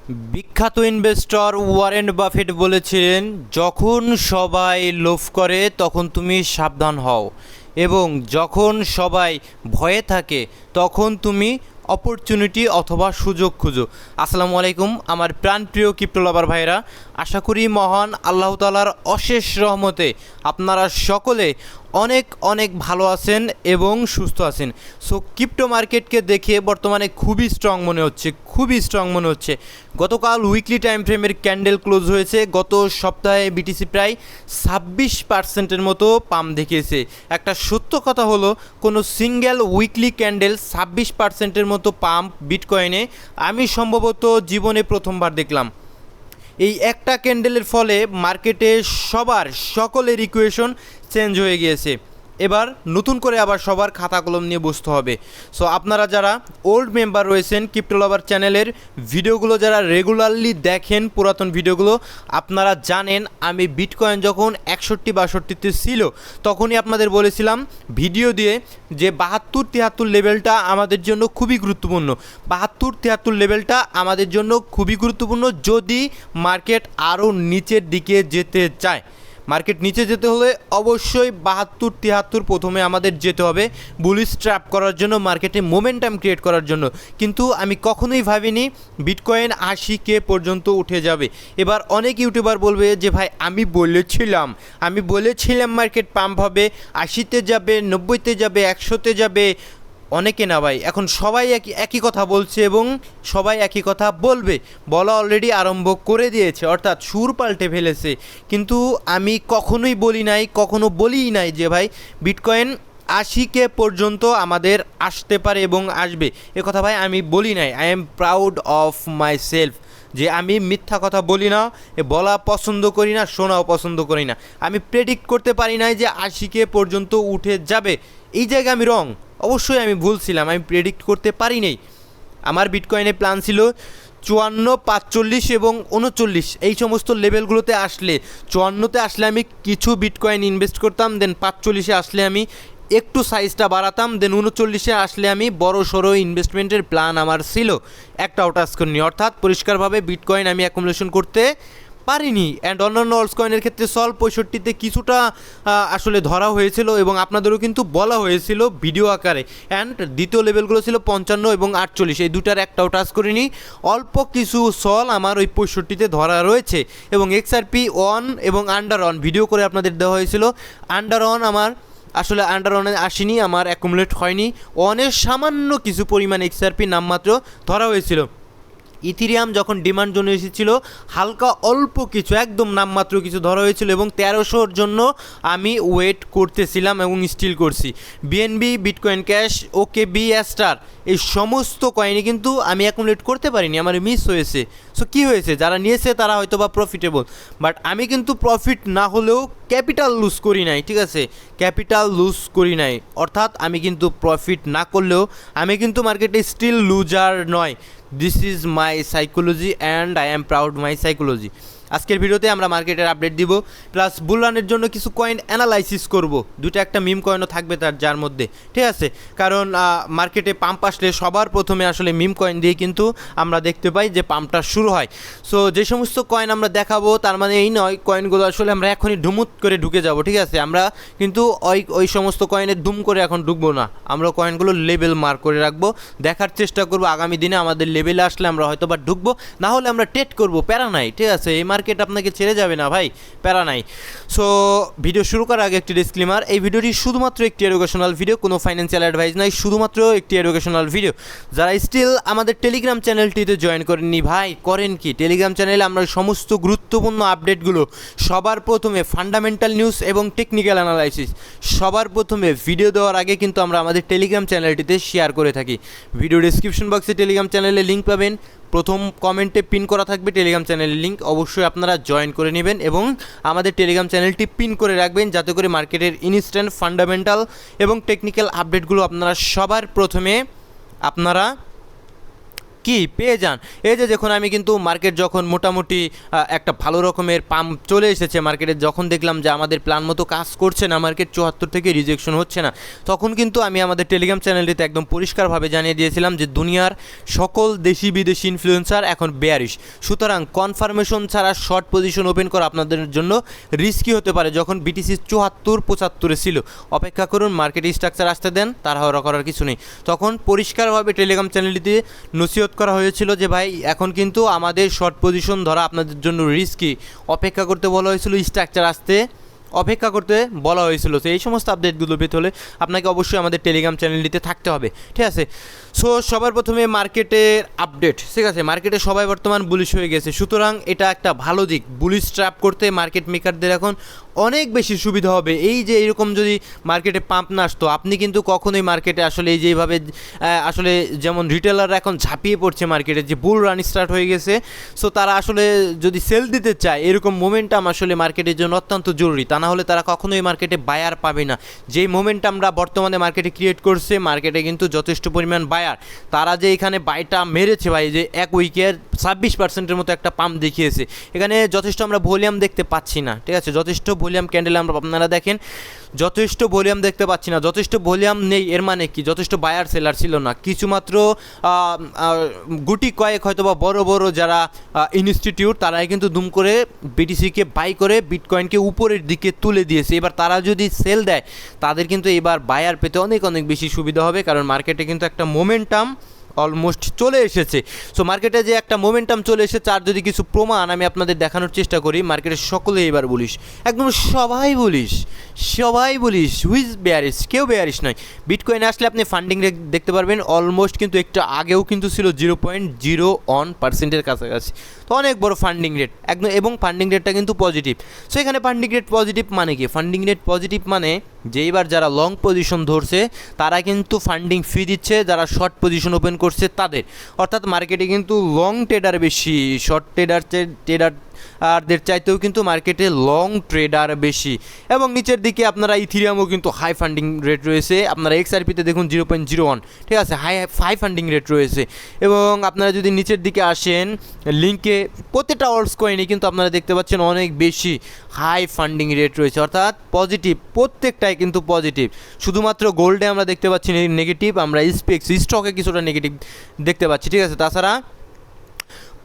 বিখ্যাত investor Warren Buffett বলেছিলেন, যখন সবাই লোভ করে তখন তুমি সাবধান হও, এবং যখন সবাই ভয়ে থাকে তখন তুমি অপরচুনিটি অথবা সুযোগ খুঁজো। আসসালামু আলাইকুম আমার প্রাণপ্রিয় ক্রিপ্টো লাভার ভাইরা, আশা করি মহান আল্লাহ তাআলার অশেষ রহমতে আপনারা সকলে অনেক অনেক ভালো আছেন এবং সুস্থ আছেন। সো ক্রিপ্টো মার্কেটকে দেখে বর্তমানে খুবই স্ট্রং মনে হচ্ছে। গতকাল উইকলি টাইম ফ্রেমের ক্যান্ডেল ক্লোজ হয়েছে। গত সপ্তাহে বিটিসি প্রায় 26% মতো পাম্প দেখিয়েছে। একটা সত্য কথা হলো, কোনো সিঙ্গেল উইকলি ক্যান্ডেল 26% মতো পাম্প বিটকয়েনে আমি সম্ভবত জীবনে প্রথমবার দেখলাম। এই একটা ক্যান্ডেলের ফলে মার্কেটে সকলের ইকুয়েশন চেঞ্জ হয়ে গিয়েছে। এবার নতুন করে আবার সবার খাতা কলম নিয়ে বসতে হবে। সো আপনারা যারা ওল্ড মেম্বার রয়েছেন ক্রিপ্টো লাভার চ্যানেলের ভিডিওগুলো যারা রেগুলারলি দেখেন, পুরাতন ভিডিওগুলো, আপনারা জানেন আমি বিটকয়েন যখন 61-62তে ছিল তখনই আপনাদের বলেছিলাম ভিডিও দিয়ে যে 72-73 লেভেলটা আমাদের জন্য খুবই গুরুত্বপূর্ণ। 72-73 লেভেলটা আমাদের জন্য খুবই গুরুত্বপূর্ণ যদি মার্কেট আরও নিচের দিকে যেতে চায়। মার্কেট নিচে যেতে হলে অবশ্যই 72-73 প্রথমে আমাদের যেতে হবে বুলিশ ট্র্যাপ করার জন্য, মার্কেটে মোমেন্টাম ক্রিয়েট করার জন্য। কিন্তু আমি কখনোই ভাবিনি বিটকয়েন 80K পর্যন্ত উঠে যাবে। এবার অনেক ইউটিউবার বলবে যে ভাই আমি বলেছিলাম মার্কেট পাম্প হবে, 80তে যাবে, 90তে যাবে, 100তে যাবে। অনেকে না ভাই, এখন সবাই একই কথা বলছে এবং সবাই একই কথা বলা অলরেডি আরম্ভ করে দিয়েছে, অর্থাৎ সুর পাল্টে ফেলেছে। কিন্তু আমি কখনো বলিই নাই যে ভাই বিটকয়েন 80K পর্যন্ত আমাদের আসতে পারে এবং আসবে। এ কথা ভাই আমি বলি নাই। I am proud of my self যে আমি মিথ্যা কথা বলি না, বলা পছন্দ করি না, শোনাও পছন্দ করি না। আমি প্রেডিক্ট করতে পারি নাই যে 80K পর্যন্ত উঠে যাবে। এই জায়গায় আমি রং, অবশ্যই আমি ভুল ছিলাম, আমি প্রেডিক্ট করতে পারি নাই। আমার বিটকয়েনের প্ল্যান ছিল 54, 45 এবং 39 এই সমস্ত লেভেলগুলোতে আসলে, 54তে আসলে আমি কিছু বিটকয়েন ইনভেস্ট করতাম, দেন 45-এ আসলে আমি একটু সাইজটা বাড়াতাম, দেন 39-এ আসলে আমি বড় সড়ো ইনভেস্টমেন্টের প্ল্যান আমার ছিল। একটাও টাচ করিনি, অর্থাৎ পরিষ্কারভাবে বিটকয়েন আমি অ্যাকুমুলেশন করতে পারিনি। অ্যান্ড অন্যান্য অলস কয়েনের ক্ষেত্রে সল 65তে কিছুটা আসলে ধরা হয়েছিল এবং আপনাদেরও কিন্তু বলা হয়েছিল ভিডিও আকারে। অ্যান্ড দ্বিতীয় লেভেলগুলো ছিল 55 এবং 48, এই দুটার একটাও টাচ করিনি। অল্প কিছু সল আমার ওই 65তে ধরা রয়েছে। এবং XRP অন এবং আন্ডার অন ভিডিও করে আপনাদের দেওয়া হয়েছিল। আন্ডার অন আসেনি, আমার অ্যাকুমুলেট হয়নি। অনের সামান্য কিছু পরিমাণ XRP নামমাত্র ধরা হয়েছিল। ইথিরিয়াম যখন ডিমান্ড জন্য এসেছিল হালকা অল্প কিছু, একদম নামমাত্র কিছু ধরা হয়েছিল এবং 1300-র জন্য আমি ওয়েট করতেছিলাম এবং স্টিল করছি। বিএনবি, বিটকয়েন ক্যাশ, ওকেবি, অ্যাস্টার, এই সমস্ত কয়েনে কিন্তু আমি অ্যাকুমুলেট করতে পারিনি, আমার মিস হয়েছে। সো কী হয়েছে, যারা নিয়েছে তারা হয়তো বা প্রফিটেবল, বাট আমি কিন্তু প্রফিট না হলেও ক্যাপিটাল লুজ করি নাই। ঠিক আছে, ক্যাপিটাল লুজ করি নাই, অর্থাৎ আমি কিন্তু প্রফিট না করলেও আমি কিন্তু মার্কেটে স্টিল লুজার নয়। This is my psychology and I am proud my psychology. আজকের ভিডিওতে আমরা মার্কেটের আপডেট দিব, প্লাস বুলরানের জন্য কিছু কয়েন অ্যানালাইসিস করব। একটা মিম কয়েনও থাকবে যার মধ্যে, ঠিক আছে। কারণ মার্কেটে পাম্প আসলে সবার প্রথমে আসলে মিম কয়েন দিয়ে কিন্তু আমরা দেখতে পাই যে পাম্পটা শুরু হয়। সো যে সমস্ত কয়েন আমরা দেখাবো তার মানে এই নয় কয়েনগুলো আসলে আমরা এখনই ঢুমুত করে ঢুকে যাব, ঠিক আছে। আমরা কিন্তু ওই সমস্ত কয়েনের ধুম করে এখন ঢুকবো না, আমরা কয়েনগুলো লেভেল মার্ক করে রাখবো, দেখার চেষ্টা করবো আগামী দিনে আমাদের লেভেলে আসলে আমরা হয়তো বা ঢুকবো, না হলে আমরা ট্রেড করবো, প্যারা নাই, ঠিক আছে। এই মার্কেট আপনাকে ছেড়ে যাবে না ভাই, প্যারা নাই। সো ভিডিও শুরু করার আগে একটি ডিসক্লেমার, এই ভিডিওটি শুধুমাত্র একটি এডুকেশনাল ভিডিও, কোনো ফাইন্যান্সিয়াল অ্যাডভাইস নাই, শুধুমাত্র একটি এডুকেশনাল ভিডিও। যারা স্টিল আমাদের টেলিগ্রাম চ্যানেলটিতে জয়েন করেননি ভাই, করেন কি, টেলিগ্রাম চ্যানেলে আমরা সমস্ত গুরুত্বপূর্ণ আপডেটগুলো সবার প্রথমে, ফান্ডামেন্টাল নিউজ এবং টেকনিক্যাল অ্যানালাইসিস সবার প্রথমে ভিডিও দেওয়ার আগে কিন্তু আমরা আমাদের টেলিগ্রাম চ্যানেলটিতে শেয়ার করে থাকি। ভিডিও ডিসক্রিপশন বক্সে টেলিগ্রাম চ্যানেলের লিঙ্ক পাবেন, প্রথম কমেন্টে পিন করা থাকবে টেলিগ্রাম চ্যানেলের লিঙ্ক, অবশ্যই আপনারা জয়েন করে নেবেন এবং আমাদের টেলিগ্রাম চ্যানেলটি পিন করে রাখবেন, যাতে করে মার্কেটের ইনস্ট্যান্ট ফান্ডামেন্টাল এবং টেকনিক্যাল আপডেটগুলো আপনারা সবার প্রথমে আপনারা কি পেয়ে যান। এই যে দেখুন আমি কিন্তু মার্কেট যখন মোটামুটি একটা ভালো রকমের পাম্প চলে এসেছে মার্কেটে, যখন দেখলাম যে আমাদের প্ল্যান মতো কাজ করছে না, মার্কেট 74 থেকে রিজেকশন হচ্ছে না, তখন কিন্তু আমি আমাদের টেলিগ্রাম চ্যানেলটিতে একদম পরিষ্কারভাবে জানিয়ে দিয়েছিলাম যে দুনিয়ার সকল দেশি বিদেশি ইনফ্লুয়েন্সার এখন বেয়ারিশ, সুতরাং কনফার্মেশন ছাড়া শর্ট পজিশন ওপেন করা আপনাদের জন্য রিস্কি হতে পারে। যখন বিটিসি 74-75 ছিল, অপেক্ষা করুন, মার্কেট স্ট্রাকচার আসতে দেন, তাড়াহুড়া করার কিছু নেই। তখন পরিষ্কারভাবে টেলিগ্রাম চ্যানেলটিতে নসিহত করা হয়েছিল যে ভাই এখন কিন্তু আমাদের শর্ট পজিশন ধরা আপনাদের জন্য রিস্কি, অপেক্ষা করতে বলা হয়েছিল, স্ট্রাকচার আসতে অপেক্ষা করতে বলা হয়েছিল। তো এই সমস্ত আপডেটগুলো পেতে হলে আপনাকে অবশ্যই আমাদের টেলিগ্রাম চ্যানেলটিতে থাকতে হবে, ঠিক আছে। সো সবার প্রথমে মার্কেটের আপডেট, ঠিক আছে। মার্কেটে সবাই বর্তমান বুলিশ হয়ে গেছে, সুতরাং এটা একটা ভালো দিক। বুলিশ ট্র্যাপ করতে মার্কেট মেকারদের এখন অনেক বেশি সুবিধা হবে। এই যে এরকম যদি মার্কেটে পাম্প না আসতো, আপনি কিন্তু কখনোই মার্কেটে আসলে এই যেভাবে আসলে যেমন রিটেলাররা এখন ঝাঁপিয়ে পড়ছে মার্কেটে, যে বুল রান স্টার্ট হয়ে গেছে, সো তারা আসলে যদি সেল দিতে চায়, এরকম মোমেন্টাম আসলে মার্কেটের জন্য অত্যন্ত জরুরি। তা না হলে তারা কখনোই মার্কেটে বায়ার পাবে না। যেই মোমেন্টামরা বর্তমানে মার্কেটে ক্রিয়েট করছে, মার্কেটে কিন্তু যথেষ্ট পরিমাণ বায়ার, তারা যে এখানে বাইটা মেরেছে ভাই, যে এক উইকের 26%-এর মতো একটা পাম্প দেখিয়েছে। এখানে যথেষ্ট আমরা ভলিউম দেখতে পাচ্ছি না, ঠিক আছে। যথেষ্ট ভলিউম ক্যান্ডেল আমরা, আপনারা দেখেন, যথেষ্ট ভলিউম দেখতে পাচ্ছি না। যথেষ্ট ভলিউম নেই এর মানে কি? যথেষ্ট বায়ার সেলার ছিল না, কিছুমাত্র গুটি কয়েক হয়তো বা বড় বড় যারা ইনস্টিটিউট, তারাই কিন্তু দুম করে বিটিসিকে বাই করে বিটকয়েনকে উপরের দিকে তুলে দিয়েছে। এবার তারা যদি সেল দেয়, তাদের কিন্তু এবার বায়ার পেতে অনেক অনেক বেশি সুবিধা হবে, কারণ মার্কেটে কিন্তু একটা মোমেন্টাম অলমোস্ট চলে এসেছে। সো মার্কেটে যে একটা মোমেন্টাম চলে এসেছে, আর যদি কিছু প্রমাণ আমি আপনাদের দেখানোর চেষ্টা করি, মার্কেটের সকলেই এবার বলিস, একদম সবাই বলিস, হুইজ বেয়ারিশ, কেউ বেয়ারিশ নয়। বিটকয়েনে আসলে আপনি ফান্ডিং রেট দেখতে পারবেন, অলমোস্ট কিন্তু একটু আগেও কিন্তু ছিল 0.01%-এর কাছাকাছি। তো অনেক বড় ফান্ডিং রেট একদম, এবং ফান্ডিং রেটটা কিন্তু পজিটিভ। সো এখানে ফান্ডিং রেট পজিটিভ মানে কি? ফান্ডিং রেট পজিটিভ মানে যে এবার যারা লং পজিশন ধরছে, তারা কিন্তু ফান্ডিং ফি দিচ্ছে যারা শর্ট পজিশন ওপেন করছে তাদের। অর্থাৎ মার্কেটে কিন্তু লং ট্রেডার বেশি, শর্ট ট্রেডারদের চাইতেও কিন্তু মার্কেটে লং ট্রেডার বেশি। এবং নিচের দিকে আপনারা ইথিরিয়ামও কিন্তু হাই ফান্ডিং রেট রয়েছে। আপনারা এক্সআরপিতে দেখুন 0.01, ঠিক আছে, হাই ফান্ডিং রেট রয়েছে। এবং আপনারা যদি নিচের দিকে আসেন লিঙ্কে, প্রত্যেকটা অলস কয়েনই কিন্তু আপনারা দেখতে পাচ্ছেন অনেক বেশি হাই ফান্ডিং রেট রয়েছে, অর্থাৎ পজিটিভ, প্রত্যেকটাই কিন্তু পজিটিভ। শুধুমাত্র গোল্ডে আমরা দেখতে পাচ্ছি নেগেটিভ, আমরা স্টকে কিছুটা নেগেটিভ দেখতে পাচ্ছি, ঠিক আছে। তাছাড়া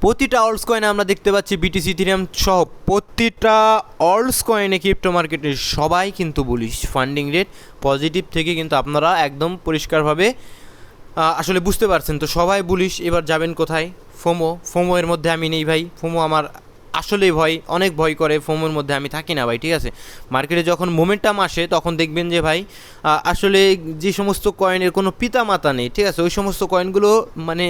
প্রতিটা অলস কয়েনে আমরা দেখতে পাচ্ছি বিটিসি, ইথেরিয়াম সহ প্রতিটা অলস কয়েনে ক্রিপ্টো মার্কেটে সবাই কিন্তু বলিস, ফান্ডিং রেট পজিটিভ থেকে কিন্তু আপনারা একদম পরিষ্কারভাবে আসলে বুঝতে পারছেন। তো সবাই বলিস, এবার যাবেন কোথায়? ফোমো এর মধ্যে আমি নেই ভাই। ফোমো আমার আসলেই অনেক ভয় করে, ফোমোর মধ্যে আমি থাকি না ভাই, ঠিক আছে। মার্কেটে যখন মোমেন্টাম আসে, তখন দেখবেন যে ভাই আসলে যে সমস্ত কয়েনের কোনো পিতামাতা নেই, ঠিক আছে, ওই সমস্ত কয়েনগুলো মানে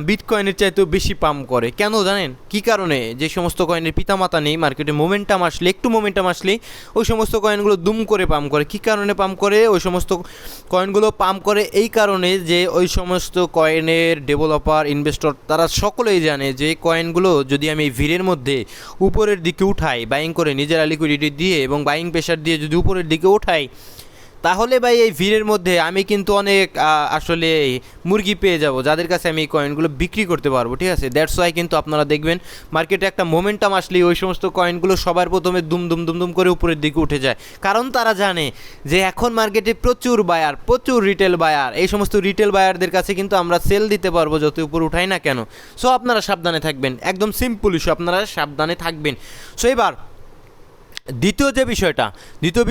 বিটকয়েনের চাইতেও বেশি পাম্প করে। কেন জানেন কী কারণে? যে সমস্ত কয়েনের পিতামাতা নেই, মার্কেটে মোমেন্টাম আসলে, একটু মোমেন্টাম আসলেই ওই সমস্ত কয়েনগুলো দুম করে পাম্প করে। কী কারণে পাম্প করে? ওই সমস্ত কয়েনগুলো পাম্প করে এই কারণে যে ওই সমস্ত কয়েনের ডেভেলপার, ইনভেস্টর, তারা সকলেই জানে যে কয়েনগুলো যদি আমি এই ভিড়ের মধ্যে উপরের দিকে উঠাই, বাইং করে নিজেরা লিকুইডিটি দিয়ে এবং বাইং প্রেশার দিয়ে যদি উপরের দিকে উঠাই, তাহলে ভাই এই ভিড়ের মধ্যে আমি কিন্তু অনেক আসলে মুরগি পেয়ে যাব, যাদের কাছে আমি এই কয়েনগুলো বিক্রি করতে পারবো, ঠিক আছে। দ্যাটস ওয়াই কিন্তু আপনারা দেখবেন মার্কেটে একটা মোমেন্টাম আসলেই ওই সমস্ত কয়েনগুলো সবার প্রথমে দুম করে উপরের দিকে উঠে যায়, কারণ তারা জানে যে এখন মার্কেটে প্রচুর বায়ার, প্রচুর রিটেল বায়ার। এই সমস্ত রিটেল বায়ারদের কাছে কিন্তু আমরা সেল দিতে পারবো যত উপরে উঠাই না কেন। সো আপনারা সাবধানে থাকবেন, একদম সিম্পল ইস্যু, আপনারা সাবধানে থাকবেন। সো এবার দ্বিতীয়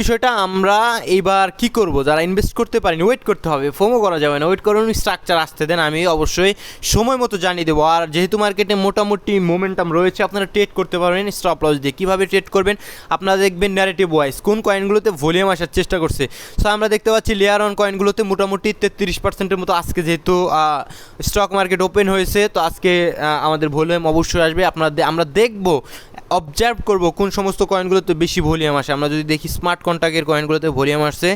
বিষয়টা আমরা এইবার কি করব? যারা ইনভেস্ট করতে পারিনি, ওয়েট করতে হবে, ফোমো করা যাবে না, ওয়েট করুন, স্ট্রাকচার আসতে দেন, আমি অবশ্যই সময় মতো জানিয়ে দেবো। আর যেহেতু মার্কেটে মোটামুটি মোমেন্টাম রয়েছে, আপনারা ট্রেড করতে পারবেন স্টপ লস দিয়ে। কীভাবে ট্রেড করবেন? আপনারা দেখবেন ন্যারেটিভ ওয়াইজ কোন কয়েনগুলোতে ভলিউম আসার চেষ্টা করছে। সো আমরা দেখতে পাচ্ছি লেয়ার অন কয়েনগুলোতে মোটামুটি 33%-এর মতো আজকে যেহেতু স্টক মার্কেট ওপেন হয়েছে, তো আজকে আমাদের ভলিউম অবশ্যই আসবে। আমরা দেখব, অবজার্ভ করব কোন সমস্ত কয়েনগুলোতে বেশি ভলিউম আসে। আমরা যদি দেখি স্মার্ট কন্ট্রাক্টের কয়েনগুলোতে ভলিউম আসছে,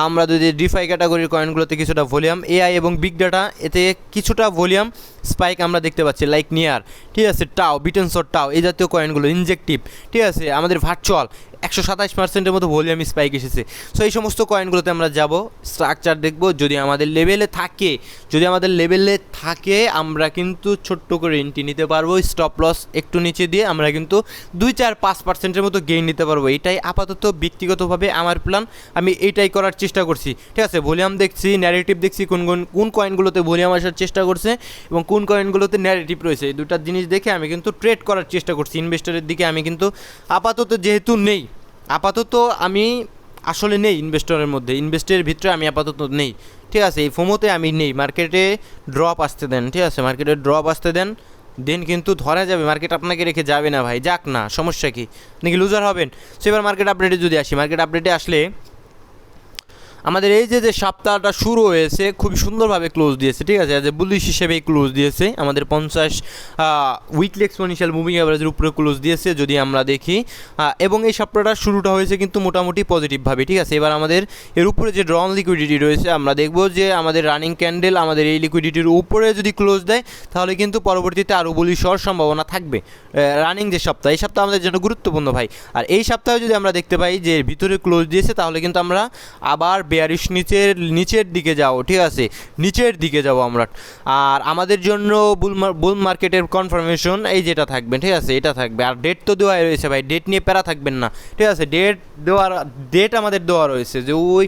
আমরা যদি ডিফাই ক্যাটাগরির কয়েনগুলোতে কিছুটা ভলিউম, এআই এবং বিগ ডাটা এতে কিছুটা ভলিউম স্পাইক আমরা দেখতে পাচ্ছি, লাইক নিয়ার, ঠিক আছে, টাও, বিটেনসর টাও, এই জাতীয় কয়েনগুলো, ইনজেক্টিভ, ঠিক আছে, আমাদের ভার্চুয়াল 127% মতো ভলিউম স্পাইক এসেছে। সো এই সমস্ত কয়েনগুলোতে আমরা যাব, স্ট্রাকচার দেখব, যদি আমাদের লেভেলে থাকে আমরা কিন্তু ছোট্ট করে এন্ট্রি নিতে পারবো, স্টপ লস একটু নিচে দিয়ে আমরা কিন্তু 2-4-5% মতো গেইন নিতে পারবো। এটাই আপাতত ব্যক্তিগতভাবে আমার প্ল্যান, আমি এইটাই করার চেষ্টা করছি। ঠিক আছে, ভলিউম দেখছি, ন্যারেটিভ দেখছি, কোন কয়েনগুলোতে ভলিউম আসার চেষ্টা করছে এবং কোন কয়েনগুলোতে ন্যারেটিভ রয়েছে, এই দুটো জিনিস দেখে আমি কিন্তু ট্রেড করার চেষ্টা করছি। ইনভেস্টরের দিকে আমি কিন্তু আপাতত যেহেতু নেই, আমি আসলে নেই ইনভেস্টরের ভিতরে আমি আপাতত নেই। ঠিক আছে, এই ফোমোতে আমি নেই। মার্কেটে ড্রপ আসতে দেন, ঠিক আছে, দেন কিন্তু ধরা যাবে, মার্কেট আপনাকে রেখে যাবে না ভাই, যাক না, সমস্যা কি, নাকি লুজার হবেন। সো এবার মার্কেট আপডেটে যদি আসি, মার্কেট আপডেটে আসলে আমাদের এই যে সপ্তাহটা শুরু হয়েছে খুবই সুন্দরভাবে ক্লোজ দিয়েছে। ঠিক আছে, যে বুলিশ হিসেবেই ক্লোজ দিয়েছে, আমাদের 50 উইকলি এক্সপোনেনশিয়াল মুভিং অ্যাভারেজের উপরে ক্লোজ দিয়েছে যদি আমরা দেখি, এবং এই সপ্তাহটার শুরুটা হয়েছে কিন্তু মোটামুটি পজিটিভভাবে। ঠিক আছে, এবার আমাদের এর উপরে যে ড্রন লিকুইডিটি রয়েছে, আমরা দেখব যে আমাদের রানিং ক্যান্ডেল আমাদের এই লিকুইডিটির উপরে যদি ক্লোজ দেয় তাহলে কিন্তু পরবর্তীতে আরও বুলিশ হওয়ার সম্ভাবনা থাকবে। রানিং যে সপ্তাহ, এই সপ্তাহ আমাদের জন্য গুরুত্বপূর্ণ ভাই। আর এই সপ্তাহে যদি আমরা দেখতে পাই যে ভিতরে ক্লোজ দিয়েছে তাহলে কিন্তু আমরা আবার বেয়ারিশ নিচের দিকে যাও। ঠিক আছে, নিচের দিকে যাব আমরা। আর আমাদের জন্য বুল মার্কেটের কনফার্মেশন এই যেটা থাকবে, ঠিক আছে, এটা থাকবে। আর ডেট তো দেওয়া রয়েছে ভাই, ডেট নিয়ে প্যারা থাকবেন না। ঠিক আছে, ডেট আমাদের দেওয়া রয়েছে, যে ওই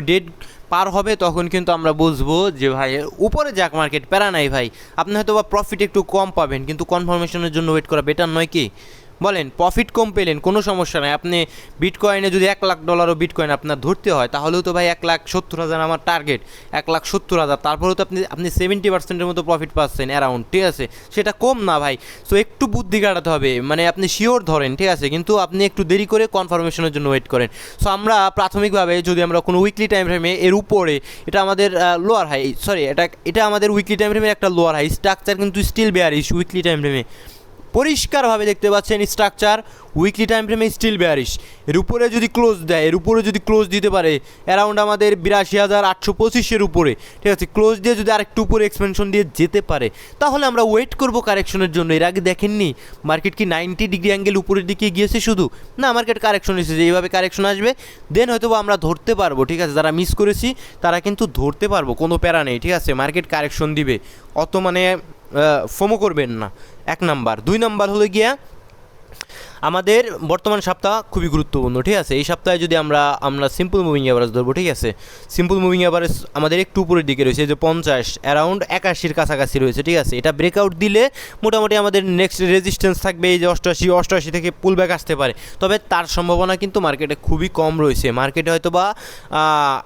ডেট পার হবে তখন কিন্তু আমরা বুঝবো যে ভাই উপরে যাক মার্কেট, প্যারা নাই ভাই। আপনি হয়তো বা প্রফিট একটু কম পাবেন, কিন্তু কনফার্মেশনের জন্য ওয়েট করা বেটার নয় কি বলেন? প্রফিট কম পেলেন কোনো সমস্যা নাই, আপনি বিটকয়েনে যদি $1,00,000 বিটকয়েন আপনার ধরতে হয় তাহলেও তো ভাই 1,70,000 আমার টার্গেট, 1,70,000, তারপরেও তো আপনি 70%-এর মতো প্রফিট পাচ্ছেন অ্যারাউন্ড। ঠিক আছে, সেটা কম না ভাই। সো একটু বুদ্ধি কাটাতে হবে, মানে আপনি শিওর ধরেন, ঠিক আছে, কিন্তু আপনি একটু দেরি করে কনফার্মেশনের জন্য ওয়েট করেন। সো আমরা প্রাথমিকভাবে যদি আমরা কোনো উইকলি টাইম ফ্রেমে এর উপরে, এটা আমাদের লোয়ার হাই, এটা আমাদের উইকলি টাইম ফ্রেমের একটা লোয়ার হাই, স্ট্রাকচার কিন্তু স্টিল বেয়ারিশ উইকলি টাইম ফ্রেমে, পরিষ্কারভাবে দেখতে পাচ্ছেন স্ট্রাকচার উইকলি টাইম ফ্রেমে স্টিল বেয়ারিশ। এর উপরে যদি ক্লোজ দিতে পারে অ্যারাউন্ড আমাদের 82,825-এর উপরে, ঠিক আছে, ক্লোজ দিয়ে যদি আরেকটু উপরে এক্সপেনশন দিয়ে যেতে পারে তাহলে আমরা ওয়েট করব কারেকশনের জন্য। এর আগে দেখেননি মার্কেট কি 90 ডিগ্রি অ্যাঙ্গেল উপরের দিকে গিয়েছে শুধু না, মার্কেট কারেকশন এসেছে, এইভাবে কারেকশন আসবে, দেন হয়তো আমরা ধরতে পারবো। ঠিক আছে, যারা মিস করেছি তারা কিন্তু ধরতে পারবো, কোনো প্যারা নেই। ঠিক আছে, মার্কেট কারেকশন দিবে, অত মানে ফোমো করবেন না, 1 নাম্বার। 2 নাম্বার হলো গিয়া আমাদের বর্তমান সপ্তাহ খুবই গুরুত্বপূর্ণ। ঠিক আছে, এই সপ্তাহে যদি আমরা সিম্পল মুভিং অ্যাভারেজ ধরবো, ঠিক আছে, সিম্পল মুভিং অ্যাভারেজ আমাদের একটু উপরের দিকে রয়েছে, যে 50 অ্যারাউন্ড 81-র কাছাকাছি রয়েছে। ঠিক আছে, এটা ব্রেকআউট দিলে মোটামুটি আমাদের নেক্সট রেজিস্ট্যান্স থাকবে এই যে 88 থেকে পুল ব্যাক আসতে পারে, তবে তার সম্ভাবনা কিন্তু মার্কেটে খুবই কম রয়েছে। মার্কেটে হয়তো বা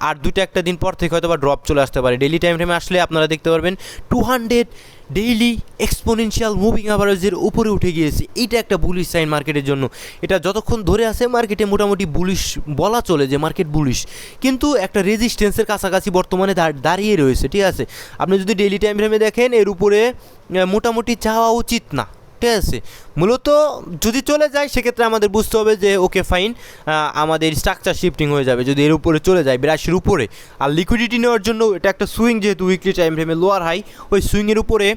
আর একটা দিন পর থেকে হয়তো বা ড্রপ চলে আসতে পারে। ডেইলি টাইম ফ্রেমে আসলে আপনারা দেখতে পারবেন 200 ডেইলি এক্সপোনেনশিয়াল মুভিং অ্যাভারেজের উপরে উঠে গিয়েছে। এইটা একটা বুলিশ সাইন মার্কেটের জন্য। এটা যতক্ষণ ধরে আছে মার্কেটে মোটামুটি বুলিশ বলা চলে, যে মার্কেট বুলিশ, কিন্তু একটা রেজিস্ট্যান্সের কাছাকাছি বর্তমানে দাঁড়িয়ে রয়েছে। ঠিক আছে, আপনি যদি ডেইলি টাইম ফ্রেমে দেখেন এর উপরে মোটামুটি যাওয়া উচিত না। ঠিক আছে, মূলত যদি চলে যায় সেক্ষেত্রে আমাদের বুঝতে হবে যে ওকে ফাইন, আমাদের স্ট্রাকচার শিফটিং হয়ে যাবে যদি এর উপরে চলে যায় 82-র উপরে। আর লিকুইডিটি নেওয়ার জন্য এটা একটা সুইং, যেহেতু উইকলি টাইম ফ্রেমে লোয়ার হাই, ওই সুইংয়ের উপরে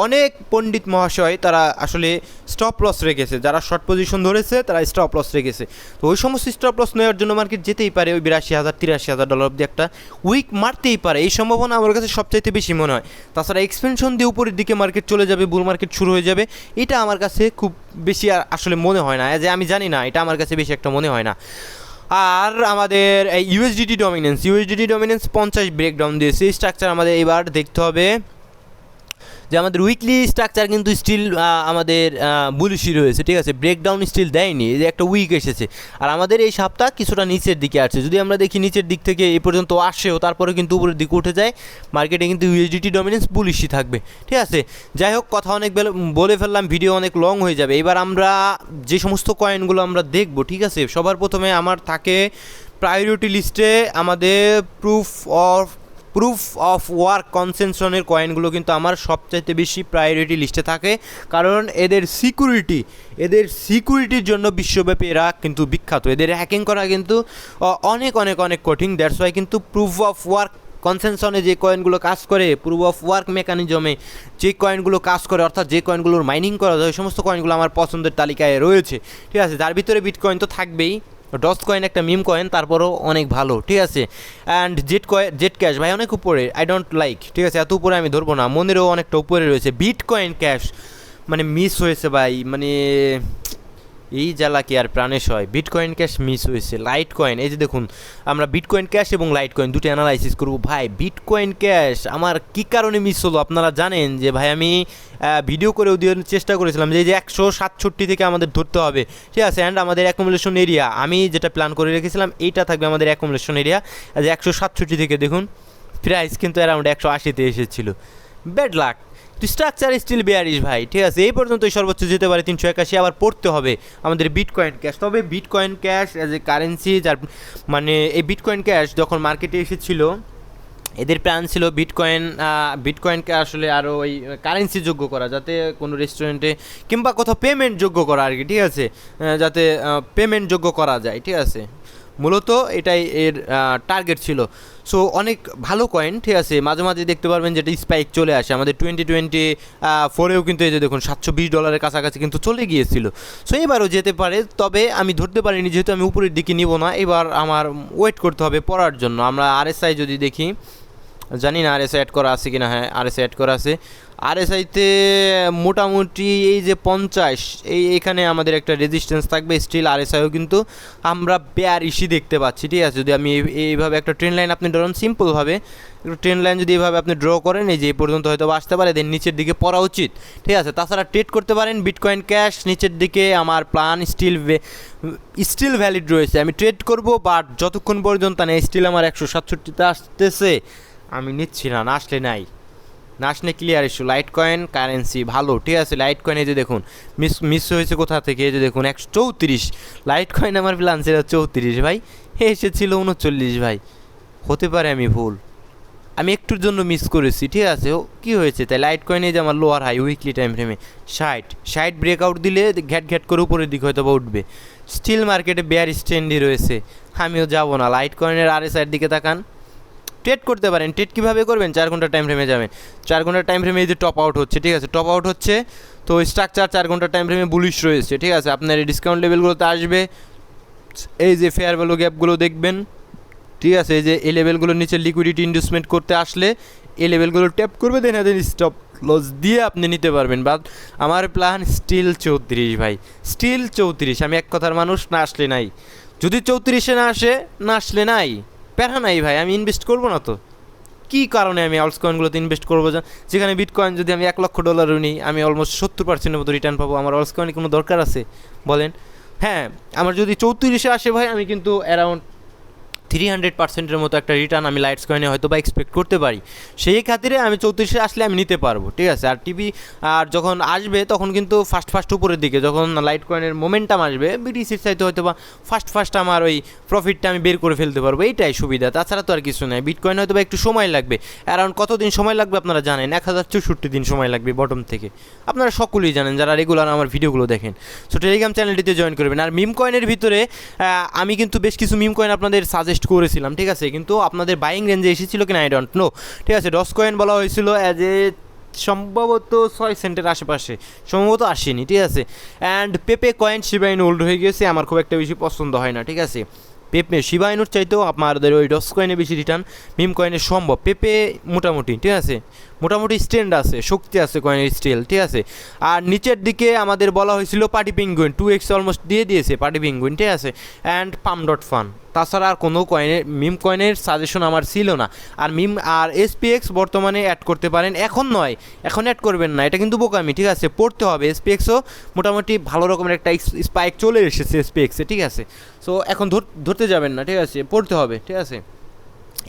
অনেক পণ্ডিত মহাশয় তারা আসলে স্টপ লস রেখেছে, যারা শর্ট পজিশন ধরেছে তারা স্টপ লস রেখেছে। তো ওই সমস্ত স্টপ লস নেওয়ার জন্য মার্কেট যেতেই পারে ওই $82,000-83,000 অবধি একটা উইক মারতেই পারে, এই সম্ভাবনা আমার কাছে সবচাইতে বেশি মনে হয়। তাছাড়া এক্সপেনশন দিয়ে উপরের দিকে মার্কেট চলে যাবে, বুল মার্কেট শুরু হয়ে যাবে, এটা আমার কাছে খুব বেশি আসলে মনে হয় না, যে আমি জানি না, এটা আমার কাছে বেশি একটা মনে হয় না। আর আমাদের এই ইউএসডিটি ডমিনেন্স 50 ব্রেকডাউন দিয়েছে। স্ট্রাকচার আমাদের এবার দেখতে হবে যে আমাদের উইকলি স্ট্রাকচার কিন্তু স্টিল আমাদের বুলিশই রয়েছে। ঠিক আছে, ব্রেকডাউন স্টিল দেয়নি, যে একটা উইক এসেছে। আর আমাদের এই সপ্তাহ কিছুটা নিচের দিকে আসছে, যদি আমরা দেখি নিচের দিক থেকে এই পর্যন্ত আসেও তারপরে কিন্তু উপরের দিকে উঠে যায়, মার্কেটে কিন্তু ইউএসডিটি ডমিনেন্স বুলিশই থাকবে। ঠিক আছে, যাই হোক, কথা অনেক বলে ফেললাম, ভিডিও অনেক লং হয়ে যাবে। এবার আমরা যে সমস্ত কয়েনগুলো আমরা দেখব, ঠিক আছে, সবার প্রথমে আমার থাকে প্রায়োরিটি লিস্টে আমাদের প্রুফ অফ ওয়ার্ক কনসেনশনের কয়েনগুলো কিন্তু আমার সবচাইতে বেশি প্রায়োরিটি লিস্টে থাকে, কারণ এদের সিকিউরিটির জন্য বিশ্বব্যাপী এরা কিন্তু বিখ্যাত। এদের হ্যাকিং করা কিন্তু অনেক অনেক অনেক কঠিন। দ্যাটস ওয়াই কিন্তু প্রুফ অফ ওয়ার্ক কনসেনশনে যে কয়েনগুলো কাজ করে, প্রুফ অফ ওয়ার্ক মেকানিজমে যে কয়েনগুলো কাজ করে, অর্থাৎ যে কয়েনগুলোর মাইনিং করা যায়, ওই সমস্ত কয়েনগুলো আমার পছন্দের তালিকায় রয়েছে। ঠিক আছে, যার ভিতরে বিটকয়েন তো থাকবেই, ডস কয়েন একটা মিম কয়েন, তারপরও অনেক ভালো, ঠিক আছে। অ্যান্ড জেট ক্যাশ ভাই অনেক উপরে, আই ডোন্ট লাইক, ঠিক আছে, এত উপরে আমি ধরবো না, মনেরও অনেকটা উপরে রয়েছে। বিটকয়েন ক্যাশ মানে মিস হয়েছে ভাই, মানে এই জ্বালা কি আর প্রাণেশ হয়। বিটকয়েন ক্যাশ মিস হয়েছে। লাইট কয়েন, এই যে দেখুন, আমরা বিটকয়েন ক্যাশ এবং লাইট কয়েন দুটো অ্যানালাইসিস করবো ভাই। বিটকয়েন ক্যাশ আমার কী কারণে মিস হলো আপনারা জানেন? যে ভাই আমি ভিডিও করেও দেওয়ার চেষ্টা করেছিলাম যে 167 থেকে আমাদের ধরতে হবে, ঠিক আছে। অ্যান্ড আমাদের অ্যাকুমুলেশন এরিয়া আমি যেটা প্ল্যান করে রেখেছিলাম এইটা থাকবে আমাদের অ্যাকুমুলেশন এরিয়া, যে 167 থেকে দেখুন প্রাইস কিন্তু অ্যারাউন্ড 180-তে এসেছিলো। ব্যাড লাক, তো স্ট্রাকচার স্টিল বেয়ারিশ ভাই, ঠিক আছে। এই পর্যন্তই সর্বোচ্চ যেতে পারে 381, আবার পড়তে হবে আমাদের বিটকয়েন ক্যাশ। তবে bitcoin cash as a currency, যার মানে এই বিটকয়েন ক্যাশ যখন মার্কেটে এসেছিলো এদের প্ল্যান ছিল বিটকয়েনকে আসলে আরও ওই কারেন্সি যোগ্য করা, যাতে কোনো রেস্টুরেন্টে কিংবা কোথাও পেমেন্ট যোগ্য করা আর কি, ঠিক আছে, যাতে পেমেন্ট যোগ্য করা যায়, ঠিক আছে। মূলত এটাই এর টার্গেট ছিল। সো অনেক ভালো কয়েন, ঠিক আছে। মাঝে মাঝে দেখতে পারবেন যেটা স্পাইক চলে আসে আমাদের 2024-এও কিন্তু এই যে দেখুন $720 কাছাকাছি কিন্তু চলে গিয়েছিল। সো এবারও যেতে পারে, তবে আমি ধরতে পারিনি যেহেতু আমি উপরের দিকে নিব না, এবার আমার ওয়েট করতে হবে পড়ার জন্য। আমরা আরএসআই যদি দেখি, জানি না আরএসআই অ্যাড করা আছে কি না, হ্যাঁ আরএসআই অ্যাড করা আছে। আরএসআইতে মোটামুটি এই যে 50 এখানে আমাদের একটা রেজিস্ট্যান্স থাকবে স্টিল। আরএসআইও কিন্তু আমরা বেয়ারিশই দেখতে পাচ্ছি, ঠিক আছে। যদি আমি এইভাবে একটা ট্রেন লাইন আপনি ধরুন, সিম্পলভাবে একটু ট্রেন লাইন যদি এইভাবে আপনি ড্র করেন, এই যে এই পর্যন্ত হয়তো আসতে পারে, দেন নিচের দিকে পড়া উচিত, ঠিক আছে। তাছাড়া ট্রেড করতে পারেন বিটকয়েন ক্যাশ নিচের দিকে, আমার প্ল্যান স্টিল ভ্যালিড রয়েছে, আমি ট্রেড করব, বাট যতক্ষণ পর্যন্ত না স্টিল আমার 167-তে আসতেছে আমি নিচ্ছি না, না আসলে নাই, না আসলে clear issue. Light coin currency ভালো, ঠিক আছে। লাইট কয়েন এই যে দেখুন মিস হয়েছে কোথা থেকে, এই যে দেখুন 134 লাইট কয়েন আমার প্ল্যান ছিল 34 ভাই, এসেছিল 39 ভাই। হতে পারে আমি ভুল, আমি একটুর জন্য মিস করেছি, ঠিক আছে। কী হয়েছে তাই? লাইট কয়েনে যে আমার লোয়ার হাই উইকলি টাইম ফ্রেমে 60 ব্রেকআউট দিলে ঘ্যাট করে উপরের দিকে হয়তো বা উঠবে। স্টিল মার্কেটে বেয়ার স্ট্যান্ডই রয়েছে, আমিও যাবো না। লাইট কয়েনের আরএসআইয়ের দিকে তাকান, ট্রেড করতে পারেন। ট্রেড কীভাবে করবেন? 4 ঘন্টা টাইম ফ্রেমে যাবেন, 4 ঘন্টা টাইম ফ্রেমে এই যে টপ আউট হচ্ছে, ঠিক আছে, টপ আউট হচ্ছে, তো স্ট্রাকচার 4 ঘন্টা টাইম ফ্রেমে বুলিশ রয়েছে, ঠিক আছে। আপনার এই ডিসকাউন্ট লেভেলগুলোতে আসবে, এই যে ফেয়ার ভ্যালু গ্যাপগুলো দেখবেন, ঠিক আছে। এই যে এই লেভেলগুলোর নিচে লিকুইডিটি ইনভেস্টমেন্ট করতে আসলে এই লেভেলগুলো ট্যাপ করবে, দেন স্টপ লস দিয়ে আপনি নিতে পারবেন। বাট আমার প্ল্যান স্টিল 34 ভাই, স্টিল 34। আমি এক কথার মানুষ, না আসলে নাই। যদি 34-এ না আসে, না আসলে নাই, প্যারা নাই ভাই, আমি ইনভেস্ট করবো না তো। কী কারণে আমি অলস কয়েনগুলোতে ইনভেস্ট করবো? যেখানে বিটকয়েন যদি আমি $1,00,000 নিই, আমি অলমোস্ট 70% মতো রিটার্ন পাবো। আমার অলস কয়েনে কোনো দরকার আছে বলেন? হ্যাঁ, আমার যদি 34-এ আসে ভাই, আমি কিন্তু অ্যারাউন্ড 300%-এর মতো একটা রিটার্ন আমি লাইটস কয়েনে হয়তো বা এক্সপেক্ট করতে পারি। সেই খাতিরে আমি 34-এ আসলে আমি নিতে পারবো, ঠিক আছে। আর যখন আসবে তখন কিন্তু ফার্স্ট উপরের দিকে যখন লাইট কয়েনের মোমেন্টাম আসবে, বিটিসির চাইতে হয়তো বা ফার্স্ট আমার ওই প্রফিটটা আমি বের করে ফেলতে পারবো, এইটাই সুবিধা, তাছাড়া তো আর কিছু নয়। বিটকয়েন হয়তো বা একটু সময় লাগবে, অ্যারাউন্ড কতদিন সময় লাগবে আপনারা জানেন? 1064 দিন সময় লাগবে বটম থেকে, আপনারা সকলেই জানেন যারা রেগুলার আমার ভিডিওগুলো দেখেন। সো টেলিগ্রাম চ্যানেলটিতে জয়েন করবেন। আর মিম কয়েনের ভিতরে আমি কিন্তু বেশ কিছু মিম কয়েন আপনাদের সাজেস্ট করেছিলাম, ঠিক আছে, কিন্তু আপনাদের বাইং রেঞ্জে এসেছিল কিনা আই ডোন্ট নো, ঠিক আছে। ডস কয়েন বলা হয়েছিল অ্যাজ এ সম্ভবত 6 সেন্টের আশেপাশে, সম্ভবত আসেনি, ঠিক আছে। অ্যান্ড পেপে কয়েন শিবা ইনু ওল্ড হয়ে গেছে, আমার খুব একটা বেশি পছন্দ হয় না, ঠিক আছে। পেপে শিবা ইনুর চাইতেও আপনাদের ওই ডস কয়েনে বেশি রিটার্ন মিম কয়েনে সম্ভব। পেপে মোটামুটি, ঠিক আছে, মোটামুটি স্ট্যান্ড আছে, শক্তি আছে কয়েনের স্টিল, ঠিক আছে। আর নিচের দিকে আমাদের বলা হয়েছিল পার্টি পেঙ্গুইন 2x অলমোস্ট দিয়ে দিয়েছে পার্টি পেঙ্গুইন, ঠিক আছে। অ্যান্ড pump.fun, তাছাড়া আর কোনো কয়েনের মিম কয়েনের সাজেশন আমার ছিল না। আর SPX বর্তমানে অ্যাড করতে পারেন, এখন নয়, এখন অ্যাড করবেন না, এটা কিন্তু বোকামি, ঠিক আছে। পড়তে হবে। SPXও মোটামুটি ভালো রকমের একটা স্পাইক চলে এসেছে SPX-এ, ঠিক আছে। সো এখন ধরতে যাবেন না, ঠিক আছে, পড়তে হবে, ঠিক আছে।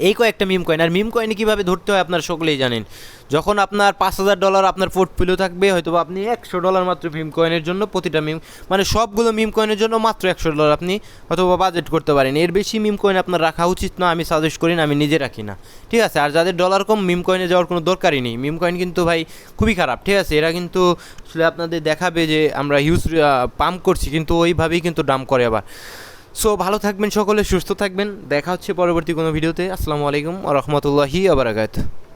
এই কয়েকটা মিম কয়েন। আর মিম কয়েনে কীভাবে ধরতে হয় আপনারা সকলেই জানেন। যখন আপনার $5,000 আপনার পোর্টফোলিও থাকবে, হয়তো আপনি $100 মাত্র মিম কয়েনের জন্য, প্রতিটা মানে সবগুলো মিম কয়েনের জন্য মাত্র $100 আপনি হয়তো বাজেট করতে পারেন। এর বেশি মিম কয়েন আপনার রাখা উচিত না, আমি সাজেস্ট করি না, আমি নিজে রাখি না, ঠিক আছে। আর যাদের ডলার কম, মিম কয়েনে যাওয়ার কোনো দরকারই নেই। মিম কয়েন কিন্তু ভাই খুবই খারাপ, ঠিক আছে। এরা কিন্তু আসলে আপনাদের দেখাবে যে আমরা হিউজ পাম্প করছি, কিন্তু ওইভাবেই কিন্তু ডাম্প করে আবার। সো ভালো থাকবেন সকলে, সুস্থ থাকবেন, দেখা হচ্ছে পরবর্তী কোনো ভিডিওতে। আসসালামু আলাইকুম ওয়া রাহমাতুল্লাহি ওয়া বারাকাতুহু।